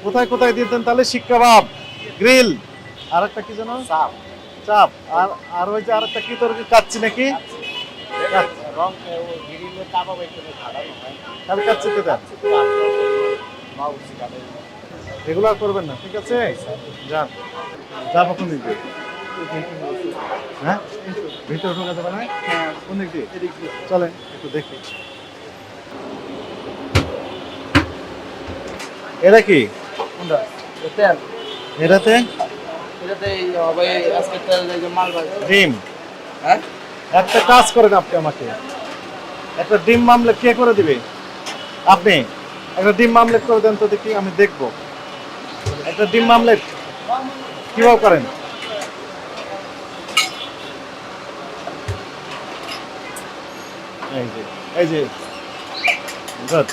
কোথায় কোথায় দিতেন তাহলে? শিক কাবাব, গ্রিল, আর একটা কি যেন? চাপ চাপ, আর আর ওই যে আরেকটা কি তরকারি, কাচ্চি নাকি? রং গিরিলে কাবাব এখানে খাড়ানো হয় তাহলে কাচ্চিতে দেন। মাউসি কাটে এগুলো আর করবেন না, ঠিক আছে? যান, যাবো কোন দিক দিয়ে? হ্যাঁ, ভিতরে ঢোকা যাবে না? কোন দিক দিয়ে? চলেন একটু দেখি। এটা কি? কোনটা তেল এটাতে এটাতে হবে আজকে তেল যে মাল বাজে ডিম। হ্যাঁ একটা কাজ করেন আপনি, আমাকে একটা ডিম মামলেট কে করে দিবে? আপনি একটা ডিম মামলেট করে দেন তো দেখি, আমি দেখবো। একটা ডিম মামলেট কিভাবে করেন? এই যে, এই যে, গুড।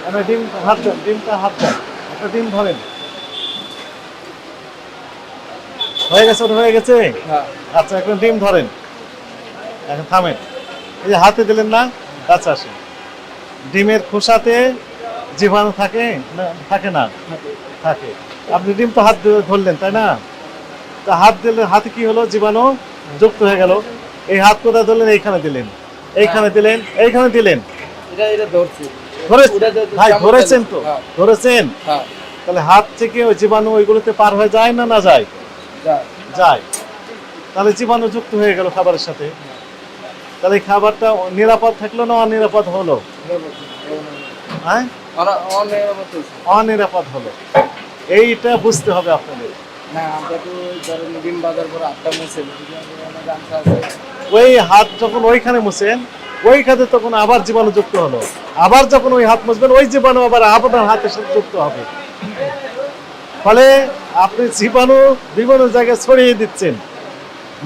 একটা ডিম হাত দেন, ডিমটা হাত দেন, একটা ডিম ধরেন। হয়ে গেছে, ওটা হয়ে গেছে। হ্যাঁ আচ্ছা, এখন ডিম ধরেন, এখন থামেন। এই যে হাতে দিলেন না, কাছে আসেন। ডিমের খোসাতে জীবাণু থাকে না? থাকে না? থাকে। আপনি ডিম তো হাত দিয়ে ধরলেন, তাই না? তা হাত দিলে হাতে কি হলো? জীবাণু যুক্ত হয়ে গেল। এই হাত কোথায় ধরলেন? এইখানে দিলেন, এইখানে দিলেন, এইখানে দিলেন। এটা এটা ধরছি ভাই ধরেছেন তো? হ্যাঁ ধরেছেন? হ্যাঁ তাহলে হাত থেকে ওই জীবাণু ওইগুলোতে পার হয়ে যায় না? না যায়? যা যায়। তাহলে জীবাণু যুক্ত হয়ে গেল খাবারের সাথে। তাহলে এই খাবারটা নিরাপদ থাকলো না অনিরাপদ হলো? হ্যাঁ, অনিরাপদ হলো। এইটা বুঝতে হবে আপনাদের। না আমরা তো ধরেন ডিম বাজার পর 8টা মুছে আছে ওই হাত যখন ওইখানে মুছেন, ওইখানে তখন আবার জীবাণু যুক্ত হলো। আবার যখন ওই হাত মুছবেন, ওই জীবাণু আবার আপনার হাতের সাথে যুক্ত হবে। ফলে আপনি জীবাণু বিভিন্ন জায়গায় ছড়িয়ে দিচ্ছেন,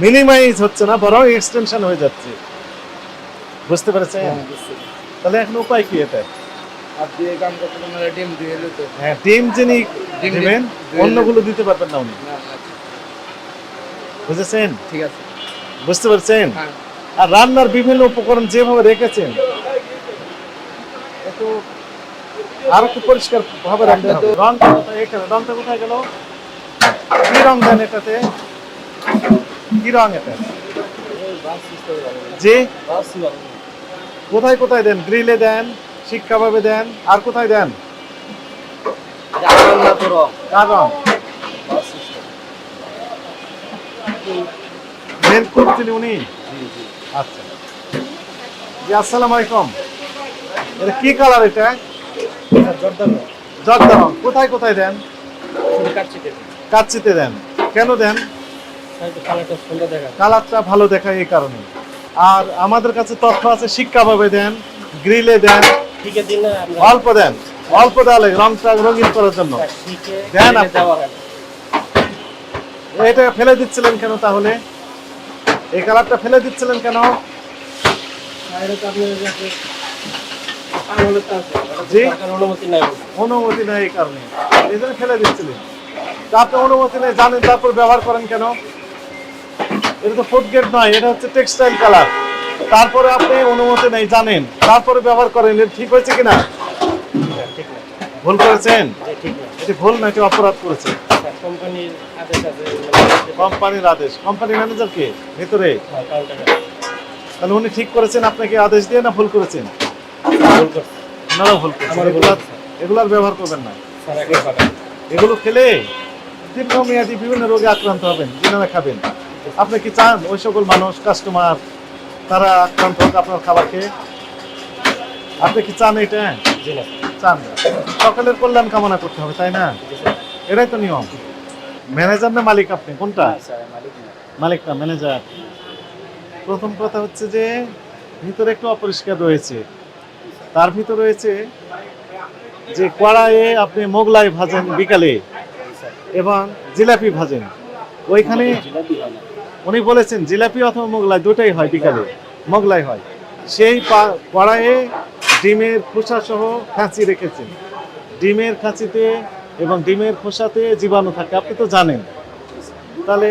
মিনিমাইজ হচ্ছে না, বরং এক্সটেনশন হয়ে যাচ্ছে। বুঝতে পেরেছেন? তাহলে এখন উপায় কি এটা? আর দিয়ে কাম করতে মানে ডিম দিয়ে এলো তো হ্যাঁ, ডিম যিনি দিবেন, অন্যগুলো দিতে পারবেন না উনি। বুঝেছেন? ঠিক আছে বুঝতে পারছেন? হ্যাঁ আর রান্নার বিভিন্ন উপকরণ যেভাবে রেখেছেন, একটু আরো একটু পরিষ্কার ভাবে রাখতে হবে। রংটা কোথায়? এখানে রংটা কোথায় গেল? কি রং দেন এটাতে? কি রং এটা? জি, কোথায় কোথায় দেন? গ্রিলে দেন, শিক কাবাবে দেন, আর কোথায় দেন? কার রং? মেন করছেন উনি? আচ্ছা জি, আসসালামু আলাইকুম। এটা কি কালার? এটা জর্দা রং। কোথায় কোথায় দেন? কাচ্চিতে দেন। কেন দেন? কালারটা ভালো দেখায় এই কারণে। আর আমাদের কাছে তথ্য আছে শিক কাবাবে দেন, গ্রিলে দেন, অল্প দেন, অল্প দেওয়ালে রংটা রঙিন করার জন্য দেন। এটা ফেলে দিচ্ছিলেন কেন তাহলে? এই কালারটা ফেলে দিচ্ছিলেন কেন? জি, অনুমতি নেই এই কারণে, এই জন্য ফেলে দিচ্ছিলেন। তা আপনি অনুমতি নেই জানেন, তারপর ব্যবহার করেন কেন? এটা তো ফুড গ্রেড নয়, এটা হচ্ছে টেক্সটাইল কালার। তারপরে আপনি অনুমতি নেই জানেন, তারপরে ব্যবহার করেন। এটা ঠিক হয়েছে কিনা? ভুল করেছেন? এটি ভুল নাকি অপরাধ করেছে? কোম্পানির আদেশ। কোম্পানির ম্যানেজার কে ভিতরে? তাহলে উনি ঠিক করেছেন আপনাকে আদেশ দিয়ে, না ভুল করেছেন? ওনারাও ভুল করেছেন। এগুলার ব্যবহার করবেন না। এগুলো খেলে দীর্ঘমেয়াদী বিভিন্ন রোগে আক্রান্ত হবেন, যেনারা খাবেন। আপনি কি চান ওই সকল মানুষ, কাস্টমার, তারা আক্রান্ত হোক আপনার খাবার খেয়ে? আপনি কি চান এটা? চান না। সকলের কল্যাণ কামনা করতে হবে, তাই না? এটাই তো নিয়ম। ম্যানেজার না মালিক আপনি? কোনটা? মালিক না ম্যানেজার। প্রথম কথা হচ্ছে যে ভিতরে একটু অপরিষ্কার রয়েছে। তার ভিতর রয়েছে যে কড়াইয়ে আপনি মোগলাই ভাজেন বিকালে এবং জিলাপি ভাজেন। ওইখানে উনি বলেছেন জিলাপি অথবা মোগলাই দুটাই হয়, বিকালে মোগলাই হয়। সেই কড়াইয়ে ডিমের খোসা সহ খাঁচি রেখেছেন। ডিমের খাঁচিতে এবং ডিমের খোসাতে জীবাণু থাকে, আপনি তো জানেন। তাহলে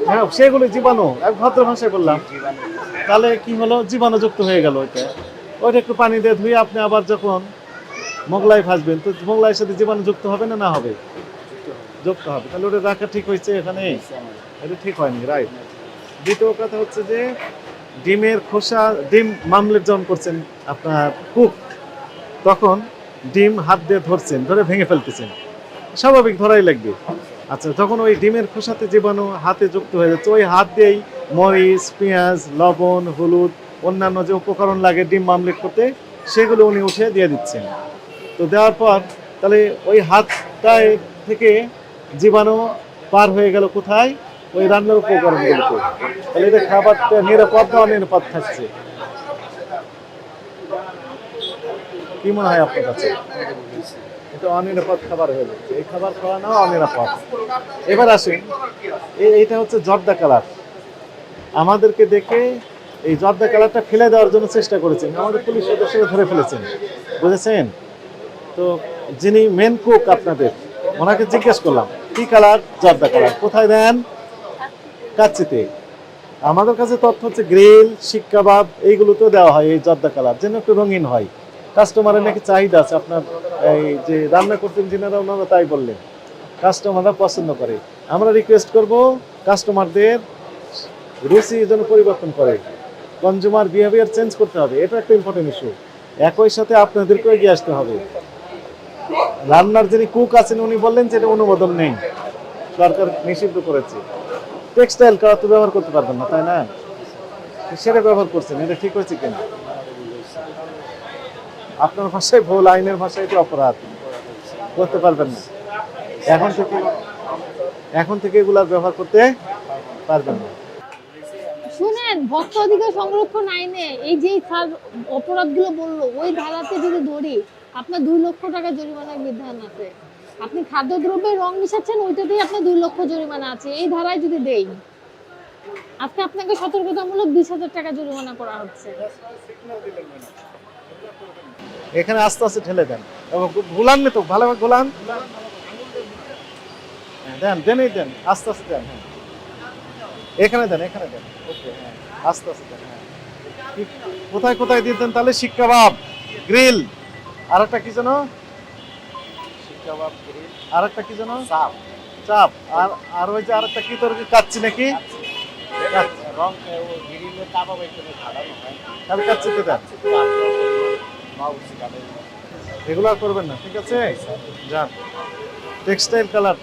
হ্যাঁ, সেগুলো জীবাণু, এক ভদ্র ভাষায় বললাম। তাহলে কি হলো? জীবাণুযুক্ত হয়ে গেল। এটা ওইটা একটু পানি দিয়ে ধুয়ে আপনি আবার যখন মোগলাই ভাজবেন, তো মোগলাইয়ের সাথে জীবাণু যুক্ত হবে না, না হবে? যুক্ত হবে। তাহলে ওটা রাখা ঠিক হয়েছে এখানে? এটা ঠিক হয়নি, রাইট। দ্বিতীয় কথা হচ্ছে যে ডিমের খোসা, ডিম মামলেট যখন করছেন আপনার কুক, তখন ডিম হাত দিয়ে ধরছেন, ধরে ভেঙে ফেলতেছেন, স্বাভাবিক ধরাই লাগবে। আচ্ছা, যখন ওই ডিমের খোসাতে জীবাণু হাতে যুক্ত হয়ে যাচ্ছে, ওই হাত দিয়েই মরিচ, পেঁয়াজ, লবণ, হলুদ, অন্যান্য যে উপকরণ লাগে ডিম মামলেট করতে, সেগুলো উনি উঠে দিয়ে দিচ্ছেন। তো দেওয়ার পর তাহলে ওই হাতটায় থেকে জীবাণু পার হয়ে গেল কোথায়? ওই রান্নার উপকরণগুলোতে। তাহলে এটা খাবারটা নিরাপদ না অনিরাপদ থাকছে? কি মনে হয় আপনার কাছে? এটা অনিরাপদ খাবার হয়ে যাচ্ছে, এই খাবার খাওয়া না অনিরাপদ। এবার আসেন, এইটা হচ্ছে জর্দা কালার। আমাদেরকে দেখে এই জর্দা কালারটা ফেলে দেওয়ার জন্য চেষ্টা করেছেন, আমাদের পুলিশ সদস্যরা ধরে ফেলেছেন, বুঝেছেন? তো যিনি মেন কুক আপনাদের, ওনাকে জিজ্ঞেস করলাম কি কালার? জর্দা কালার। কোথায় দেন? কাচ্চিতে। আমাদের কাছে তথ্য হচ্ছে গ্রিল, শিক কাবাব এইগুলোতেও দেওয়া হয় এই জর্দা কালার, যেন একটু রঙিন হয়। কাস্টমারের নাকি চাহিদা আছে, আপনার এই যে রান্না করতেন যিনারা, ওনারা তাই বললেন, কাস্টমাররা পছন্দ করে। আমরা রিকোয়েস্ট করব কাস্টমারদের রুচি যেন পরিবর্তন করে, কনজিউমার বিহেভিয়ার চেঞ্জ করতে হবে, এটা একটা ইম্পর্টেন্ট ইস্যু। একই সাথে আপনাদেরকেও এগিয়ে আসতে হবে। রান্নার যিনি কুক আছেন উনি বললেন যে এটা অনুমোদন নেই, সরকার নিষিদ্ধ করেছে। টেক্সটাইল কালার তো ব্যবহার করতে পারবেন না, তাই না? সেটা ব্যবহার করছেন, এটা ঠিক হয়েছে কিনা? আপনার ভাষায় ভুল, আইনের ভাষায় এটি অপরাধ, করতে পারবেন না। এখন থেকে এগুলা ব্যবহার করতে পারবেন না। শুনেন, ভোক্তা অধিকার সংরক্ষণ আইনে এই যে স্যার অপরাধগুলো বললো, ওই ধারাতে যদি ধরি আপনার 2 লক্ষ টাকা জরিমানার বিধান আছে। আপনি খাদ্যদ্রব্যে রং মিশাচ্ছেন, ওইটাতেই আপনার 2 লক্ষ জরিমানা আছে। এই ধারায় যদি দেই, আজকে আপনাকে সতর্কতামূলক 20,000 টাকা জরিমানা করা হচ্ছে। এখানে আস্তে আস্তে ঠেলে দেন এবং গোলান না তো, ভালোভাবে গোলান দেন, দেনই দেন, আস্তে আস্তে দেন। হ্যাঁ, এখানে দেন, এখানে দেন। ওকে, হ্যাঁ, আস্তে আস্তে দেন। হ্যাঁ, কোথায় কোথায় দিয়ে দেন তাহলে? শিক কাবাব, গ্রিল, আর একটা কি যেন? আর একটা কি যেন? চাপ। চাপ। আর আর ওই যে আরেকটা কি তোর কাচ্চি নাকি? তাহলে কাচ্চিতে দেন। এগুলো আর করবেন না, ঠিক আছে? যান। Textile colour